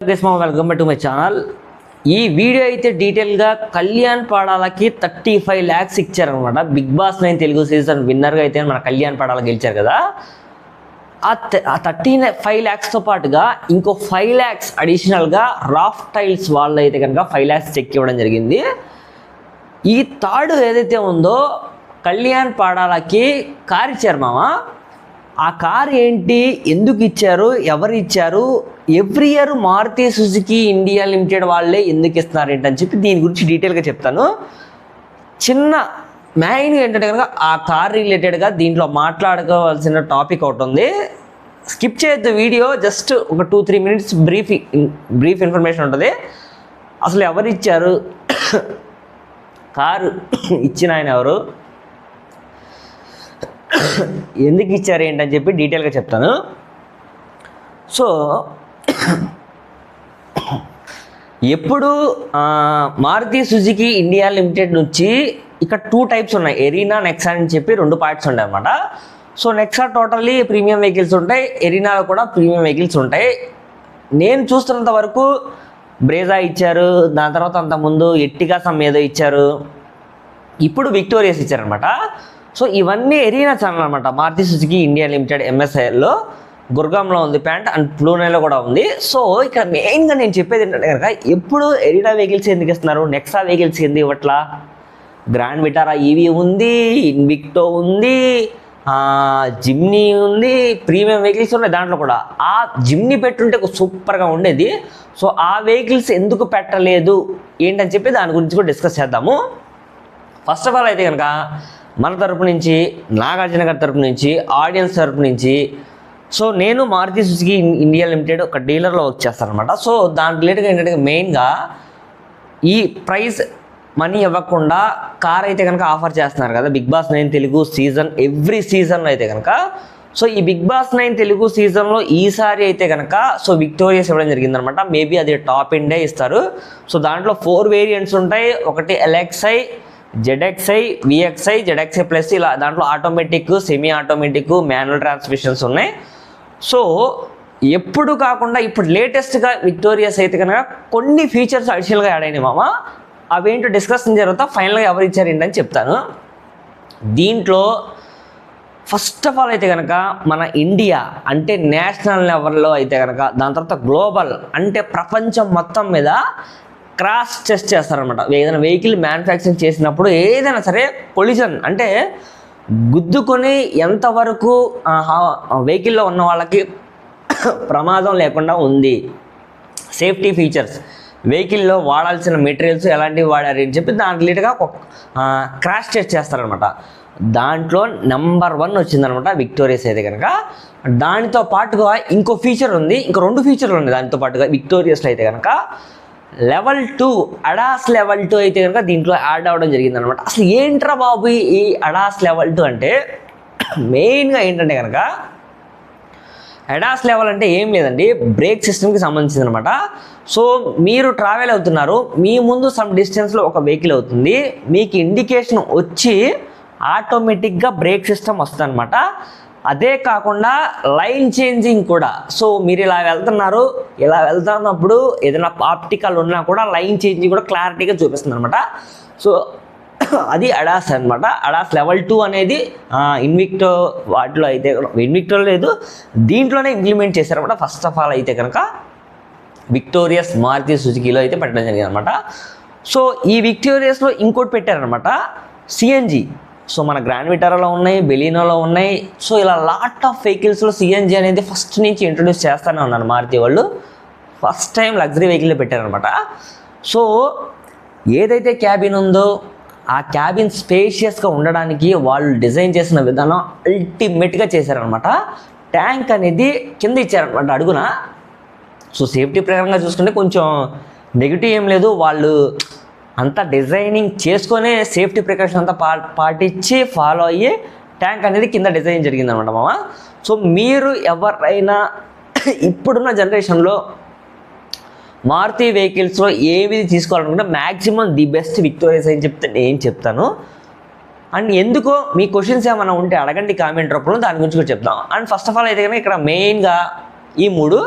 Welcome back to my channel. ఈ video అయితే డీటెయిల్గా కళ్యాణ్ పాడాలకి 35 lakhs ఇచ్చారనమాట. బిగ్ బాస్ 9 తెలుగు సీజన్ విన్నర్గా అయితే మన కళ్యాణ్ పాడాల గెలిచారు కదా. ఆ 35 lakhsతో పాటుగా ఇంకో 5 lakhs అడిషనల్గా రాఫ్ టైల్స్ వాళ్ళు అయితే కనుక 5 lakhs చెక్ ఇవ్వడం జరిగింది. ఈ థర్డ్ ఏదైతే ఉందో కళ్యాణ్ పాడాలకి కార్ ఇచ్చారు మామ. ఆ కార్ ఏంటి, ఎందుకు ఇచ్చారు, ఎవరు ఇచ్చారు, every year Maruti Suzuki India limited వాళ్ళే ఎందుకు ఇస్తున్నారు ఏంటని చెప్పి దీని గురించి డీటెయిల్గా చెప్తాను. చిన్న మెయిన్ ఏంటంటే కనుక ఆ కార్ రిలేటెడ్గా దీంట్లో మాట్లాడుకోవాల్సిన టాపిక్ ఒకటి ఉంది. స్కిప్ చేయొద్దు వీడియో, జస్ట్ ఒక 2-3 minutes బ్రీఫ్ ఇన్ఫర్మేషన్ ఉంటుంది. అసలు ఎవరు ఇచ్చారు, కారు ఇచ్చిన ఆయన ఎవరు, ఎందుకు ఇచ్చారు ఏంటని చెప్పి డీటెయిల్గా చెప్తాను. సో ఎప్పుడు మారుతి సుజుకి ఇండియా లిమిటెడ్ నుంచి ఇక్కడ 2 types ఉన్నాయి, ఎరీనా, నెక్సా అని చెప్పి 2 parts ఉంటాయి అన్నమాట. So Nexa totally premium vehicles ఉంటాయి, ఎరీనాలో కూడా ప్రీమియం వెహికల్స్ ఉంటాయి. నేను చూస్తున్నంత వరకు బ్రేజా ఇచ్చారు, దాని తర్వాత అంతకుముందు ఎట్టిగా సమ్ ఏదో ఇచ్చారు, ఇప్పుడు విక్టోరియస్ ఇచ్చారనమాట. సో ఇవన్నీ ఎరీనా ఛానల్ అనమాట. మారుతి సుజుకి ఇండియా లిమిటెడ్ ఎంఎస్ఐలో గుర్గాంలో ఉంది ప్యాంట్, అండ్ ప్లూనేలో కూడా ఉంది. సో ఇక్కడ మెయిన్గా నేను చెప్పేది ఏంటంటే కనుక ఎప్పుడు ఎరీనా వెహికల్స్ ఎందుకు ఇస్తున్నారు, నెక్సా వెహికల్స్ ఎందుకు ఇవ్వట్లా. గ్రాండ్ విటారా ఈవీ ఉంది, ఇన్విక్టో ఉంది, జిమ్నీ ఉంది, ప్రీమియం వెహికల్స్ ఉన్నాయి దాంట్లో కూడా. ఆ జిమ్నీ పెట్టుంటే సూపర్గా ఉండేది. సో ఆ వెహికల్స్ ఎందుకు పెట్టలేదు ఏంటని చెప్పి దాని గురించి కూడా డిస్కస్ చేద్దాము. ఫస్ట్ ఆఫ్ ఆల్ అయితే కనుక మన తరపు నుంచి, నాగార్జున గారి తరపు నుంచి, ఆడియన్స్ తరపు నుంచి, సో నేను మారుతి సుజుకి ఇండియా లిమిటెడ్ ఒక డీలర్లో వర్క్ చేస్తాను అనమాట. సో దాని రిలేటెడ్గా ఏంటంటే మెయిన్గా ఈ ప్రైస్ మనీ ఇవ్వకుండా కార్ అయితే కనుక ఆఫర్ చేస్తున్నారు కదా Bigg Boss 9 Telugu season, every సీజన్లో అయితే కనుక. సో ఈ బిగ్ బాస్ 9 తెలుగు సీజన్లో ఈసారి అయితే కనుక సో విక్టోరియస్ ఇవ్వడం జరిగిందనమాట. మేబీ అది టాప్ ఎండే ఇస్తారు. సో దాంట్లో 4 వేరియంట్స్ ఉంటాయి. ఒకటి LXi, ZXi, VXi, ZXi plus, ఇలా దాంట్లో automatic, semi automatic, manual transmissions ఉన్నాయి. సో ఎప్పుడు కాకుండా ఇప్పుడు లేటెస్ట్గా విక్టోరియస్ అయితే కనుక కొన్ని ఫీచర్స్ అడిషనల్గా యాడ్ అయినాయి మామ. అవేంటో డిస్కషన్ జరుగుతా, ఫైనల్గా ఎవరు ఇచ్చారు ఏంటని చెప్తాను. దీంట్లో ఫస్ట్ ఆఫ్ ఆల్ అయితే కనుక మన ఇండియా అంటే నేషనల్ లెవెల్లో అయితే కనుక, దాని తర్వాత గ్లోబల్ అంటే ప్రపంచం మొత్తం మీద క్రాష్ టెస్ట్ చేస్తారనమాట. ఏదైనా వెహికల్ మ్యానుఫ్యాక్చరింగ్ చేసినప్పుడు ఏదైనా సరే పొల్యూషన్ అంటే గుద్దుకొని ఎంతవరకు వెహికల్లో ఉన్న వాళ్ళకి ప్రమాదం లేకుండా ఉంది, సేఫ్టీ ఫీచర్స్, వెహికల్లో వాడాల్సిన మెటీరియల్స్ ఎలాంటివి వాడారు అని చెప్పి దాని రిలేటెడ్గా క్రాష్ టెస్ట్ చేస్తారనమాట. దాంట్లో నెంబర్ 1 వచ్చిందనమాట విక్టోరియస్ అయితే కనుక. దానితో పాటుగా ఇంకో ఫీచర్ ఉంది, ఇంకో 2 ఫీచర్లు ఉన్నాయి దానితో పాటుగా విక్టోరియస్లో అయితే కనుక. లెవెల్ 2 అడాస్ లెవెల్ 2 అయితే కనుక దీంట్లో యాడ్ అవ్వడం జరిగిందనమాట. అసలు ఏంట్రా బాబు ఈ అడాస్ లెవెల్ 2 అంటే మెయిన్గా ఏంటంటే కనుక అడాస్ లెవెల్ అంటే ఏం లేదండి, బ్రేక్ సిస్టమ్కి సంబంధించింది అనమాట. సో మీరు ట్రావెల్ అవుతున్నారు, మీ ముందు సమ్ డిస్టెన్స్లో ఒక వెహికల్ అవుతుంది, మీకు ఇండికేషన్ వచ్చి ఆటోమేటిక్గా బ్రేక్ సిస్టమ్ వస్తుంది అనమాట. అదే కాకుండా లైన్ చేంజింగ్ కూడా. సో మీరు ఇలా వెళ్తున్నారు, ఇలా వెళ్తున్నప్పుడు ఏదైనా ఆప్టికల్ ఉన్నా కూడా లైన్ చేంజింగ్ కూడా క్లారిటీగా చూపిస్తుంది అనమాట. సో అది అడాస్ అనమాట. అడాస్ లెవెల్ 2 అనేది ఇన్విక్టో వాటిలో అయితే, ఇన్విక్టో లేదు దీంట్లోనే ఇంప్లిమెంట్ చేశారనమాట. ఫస్ట్ ఆఫ్ ఆల్ అయితే కనుక విక్టోరియస్ మారుతి సుజుకిలో అయితే పెట్టడం జరిగింది అనమాట. సో ఈ విక్టోరియస్లో ఇంకోటి పెట్టారనమాట, సిఎన్జి. సో మన గ్రాండ్ విటారాలో ఉన్నాయి, బెలీనోలో ఉన్నాయి. సో ఇలా లాట్ ఆఫ్ వెహికల్స్లో సిఎన్జి అనేది ఫస్ట్ నుంచి ఇంట్రొడ్యూస్ చేస్తూనే ఉన్నారు మారుతి వాళ్ళు. ఫస్ట్ టైం లగ్జరీ వెహికల్లో పెట్టారనమాట. సో ఏదైతే క్యాబిన్ ఉందో ఆ క్యాబిన్ స్పేషియస్గా ఉండడానికి వాళ్ళు డిజైన్ చేసిన విధానం అల్టిమేట్గా చేశారనమాట. ట్యాంక్ అనేది కింద ఇచ్చారనమాట అడుగున. సో సేఫ్టీ ప్రకారంగా చూసుకుంటే కొంచెం నెగిటివ్ ఏం లేదు, వాళ్ళు అంతా డిజైనింగ్ చేసుకొని సేఫ్టీ ప్రికాషన్ అంతా పాటించి ఫాలో అయ్యి ట్యాంక్ అనేది కింద డిజైన్ జరిగిందనమాట మామ. సో మీరు ఎవరైనా ఇప్పుడున్న జనరేషన్లో మారుతి వెహికల్స్లో ఏవి తీసుకోవాలనుకుంటే మ్యాక్సిమం ది బెస్ట్ విక్టోరియస్ అని చెప్తే నేను చెప్తాను. అండ్ ఎందుకో మీ క్వశ్చన్స్ ఏమైనా ఉంటే అడగండి కామెంట్ రూపంలో, దాని గురించి కూడా చెప్తాం. అండ్ ఫస్ట్ ఆఫ్ ఆల్ అయితే కనుక ఇక్కడ మెయిన్గా ఈ 3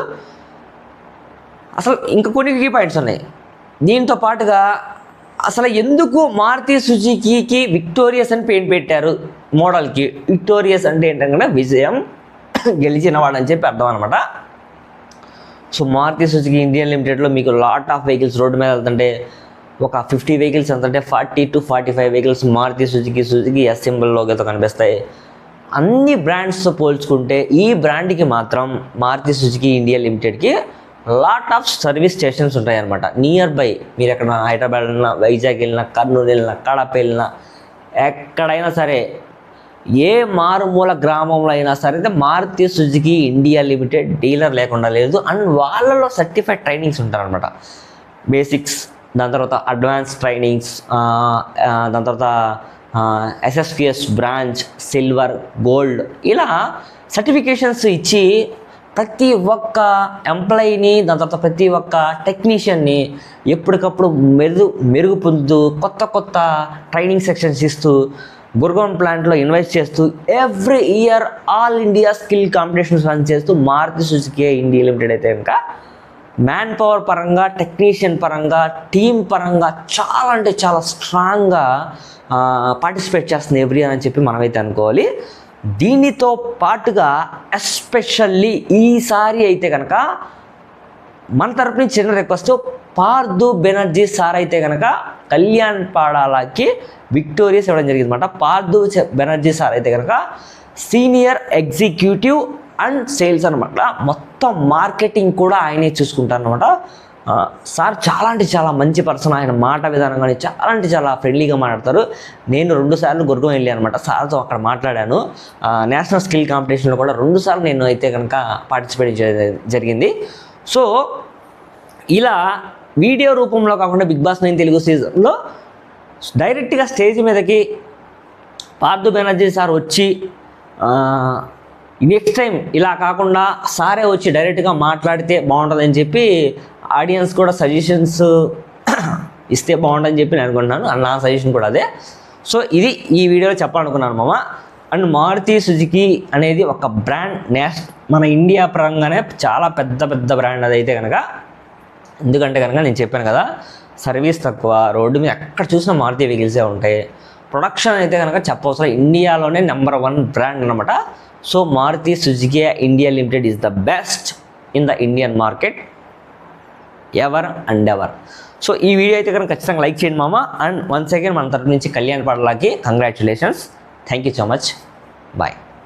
అసలు ఇంకా కొన్ని కీ పాయింట్స్ ఉన్నాయి. దీంతో పాటుగా అసలు ఎందుకు మారుతి సుజుకీకి విక్టోరియస్ అని పేరు పెట్టారు మోడల్కి? విక్టోరియస్ అంటే ఏంటంటే విజయం గెలిచినవాడు అని చెప్పి అర్థం అనమాట. సో మారుతి సుజుకి ఇండియన్ లిమిటెడ్లో మీకు లాట్ ఆఫ్ వెహికల్స్ రోడ్డు మీద వెళ్తుంటే ఒక 50 వెహికల్స్ ఎంతంటే 40 to 45 vehicles Maruti Suzuki S సింబల్లోకి కనిపిస్తాయి. అన్ని బ్రాండ్స్తో పోల్చుకుంటే ఈ బ్రాండ్కి మాత్రం మారుతి సుజుకి ఇండియా లిమిటెడ్కి లాట్ ఆఫ్ సర్వీస్ స్టేషన్స్ ఉంటాయన్నమాట. నియర్ బై మీరు ఎక్కడ హైదరాబాద్ వెళ్ళినా, వైజాగ్ వెళ్ళినా, కర్నూలు వెళ్ళినా, కడప వెళ్ళినా, ఎక్కడైనా సరే ఏ మారుమూల గ్రామంలో అయినా సరే Maruti Suzuki India limited dealer లేకుండా లేదు. అండ్ వాళ్ళలో సర్టిఫైడ్ ట్రైనింగ్స్ ఉంటారనమాట. బేసిక్స్, దాని తర్వాత అడ్వాన్స్ ట్రైనింగ్స్, దాని తర్వాత SSPS బ్రాంచ్, సిల్వర్, గోల్డ్ ఇలా సర్టిఫికేషన్స్ ఇచ్చి ప్రతి ఒక్క ఎంప్లాయీని, దాని తర్వాత ప్రతి ఒక్క టెక్నీషియన్ని ఎప్పటికప్పుడు మెరుగు పొందుతూ కొత్త ట్రైనింగ్ సెక్షన్స్ ఇస్తూ గుర్గాన్ ప్లాంట్లో ఇన్వెస్ట్ చేస్తూ every year all India skill competitions run చేస్తూ మారుతి సుజుకి ఇండియా లిమిటెడ్ అయితే ఇంకా మ్యాన్ పవర్ పరంగా, టెక్నీషియన్ పరంగా, టీమ్ పరంగా చాలా అంటే చాలా స్ట్రాంగ్గా పార్టిసిపేట్ చేస్తుంది ఎవ్రీ ఇయర్ అని చెప్పి మనమైతే అనుకోవాలి. దీనితో పాటుగా ఎస్పెషల్లీ ఈసారి అయితే కనుక మన తరపు నుంచి చిన్న రిక్వెస్ట్, పార్థు బెనర్జీ సార్ అయితే కనుక కళ్యాణ్ పాడాలకి విక్టోరియస్ ఇవ్వడం జరిగింది అనమాట. పార్థు బెనర్జీ సార్ అయితే కనుక సీనియర్ ఎగ్జిక్యూటివ్ అండ్ సేల్స్ అనమాట. మొత్తం మార్కెటింగ్ కూడా ఆయనే చూసుకుంటారనమాట. సార్ చాలా అంటే చాలా మంచి పర్సన్. ఆయన మాట విధానం కానీ చాలా అంటే చాలా ఫ్రెండ్లీగా మాట్లాడతారు. నేను 2 సార్లు గుర్గం వెళ్ళాను అనమాట. సార్తో అక్కడ మాట్లాడాను. నేషనల్ స్కిల్ కాంపిటీషన్లో కూడా 2 సార్లు నేను అయితే కనుక పార్టిసిపేట్ జరిగింది. సో ఇలా వీడియో రూపంలో కాకుండా బిగ్ బాస్ 9 తెలుగు సీజన్లో డైరెక్ట్గా స్టేజ్ మీదకి పార్థు బెనర్జీ సార్ వచ్చి నెక్స్ట్ టైం ఇలా కాకుండా సారే వచ్చి డైరెక్ట్గా మాట్లాడితే బాగుంటుందని చెప్పి ఆడియన్స్ కూడా సజెషన్స్ ఇస్తే బాగుంటుందని చెప్పి నేను అనుకుంటున్నాను. నా సజెషన్ కూడా అదే. సో ఇది ఈ వీడియోలో చెప్పాలనుకున్నాను మామ. అండ్ మారుతి సుజుకి అనేది ఒక బ్రాండ్, మన ఇండియా పరంగానే చాలా పెద్ద బ్రాండ్ అదైతే కనుక. ఎందుకంటే కనుక నేను చెప్పాను కదా, సర్వీస్ తక్కువ, రోడ్డు మీద ఎక్కడ చూసినా మారుతి వెహికల్సే ఉంటాయి. ప్రొడక్షన్ అయితే కనుక చెప్పవసరం, ఇండియాలోనే నెంబర్ 1 బ్రాండ్ అనమాట. So Maruti Suzuki India limited is the best in the Indian market ever and ever. So ఈ వీడియో అయితే కనుక ఖచ్చితంగా లైక్ చేయండి మామ. అండ్ వన్స్ అగైన్ మన తరపు నుంచి కళ్యాణ్ పాడలాకి congratulations. Thank you so much. Bye.